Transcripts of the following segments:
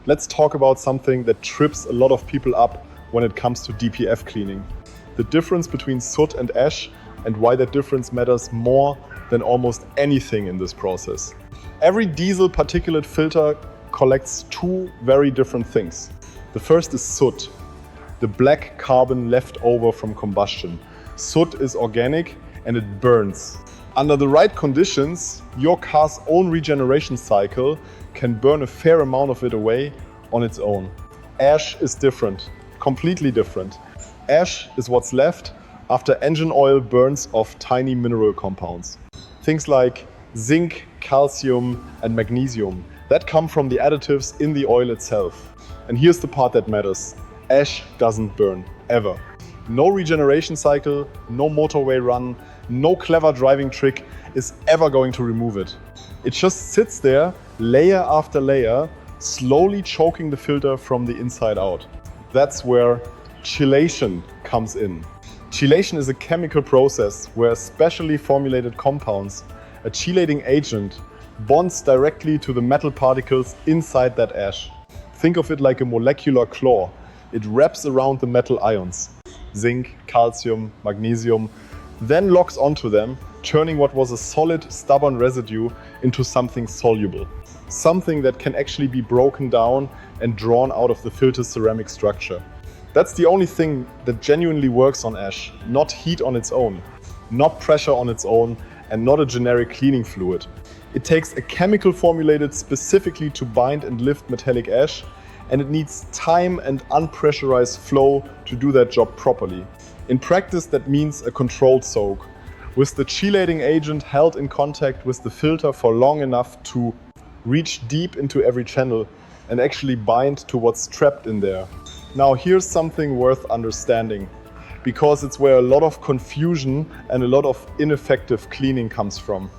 let's talk about something that trips a lot of people up when it comes to DPF cleaning. The difference between soot and ash and why that difference matters more than almost anything in this process. Every diesel particulate filter collects two very different things. The first is soot, the black carbon left over from combustion. Soot is organic and it burns. Under the right conditions, your car's own regeneration cycle can burn a fair amount of it away on its own. Ash is different, completely different. Ash is what's left after engine oil burns off tiny mineral compounds. Things like zinc, calcium, and magnesium that come from the additives in the oil itself. And here's the part that matters. Ash doesn't burn, ever. No regeneration cycle, no motorway run, no clever driving trick is ever going to remove it. It just sits there, layer after layer, slowly choking the filter from the inside out. That's where chelation comes in. Chelation is a chemical process where specially formulated compounds, a chelating agent, bonds directly to the metal particles inside that ash. Think of it like a molecular claw. It wraps around the metal ions, zinc, calcium, magnesium, then locks onto them, turning what was a solid, stubborn residue into something soluble. Something that can actually be broken down and drawn out of the filter's ceramic structure. That's the only thing that genuinely works on ash, not heat on its own, not pressure on its own, and not a generic cleaning fluid. It takes a chemical formulated specifically to bind and lift metallic ash, and it needs time and unpressurized flow to do that job properly. In practice, that means a controlled soak, with the chelating agent held in contact with the filter for long enough to reach deep into every channel and actually bind to what's trapped in there. Now here's something worth understanding, because it's where a lot of confusion and a lot of ineffective cleaning comes from.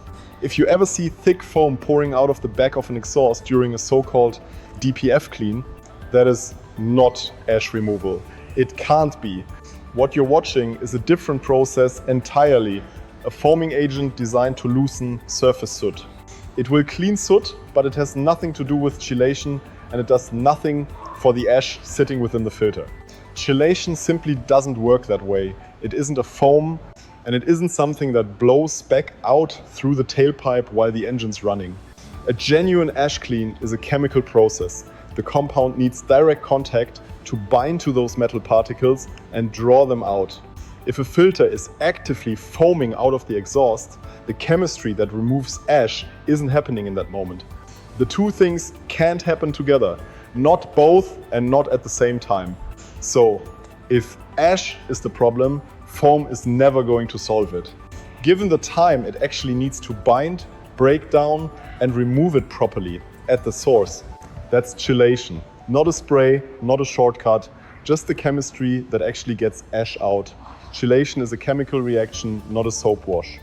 If you ever see thick foam pouring out of the back of an exhaust during a so-called DPF clean, that is not ash removal. It can't be. What you're watching is a different process entirely, a foaming agent designed to loosen surface soot. It will clean soot, but it has nothing to do with chelation, and it does nothing for the ash sitting within the filter. Chelation simply doesn't work that way. It isn't a foam, and it isn't something that blows back out through the tailpipe while the engine's running. A genuine ash clean is a chemical process. The compound needs direct contact to bind to those metal particles and draw them out. If a filter is actively foaming out of the exhaust, the chemistry that removes ash isn't happening in that moment. The two things can't happen together, not both and not at the same time. So, if ash is the problem, foam is never going to solve it. Given the time it actually needs to bind, break down, and remove it properly at the source, that's chelation. Not a spray, not a shortcut, just the chemistry that actually gets ash out. Chelation is a chemical reaction, not a soap wash.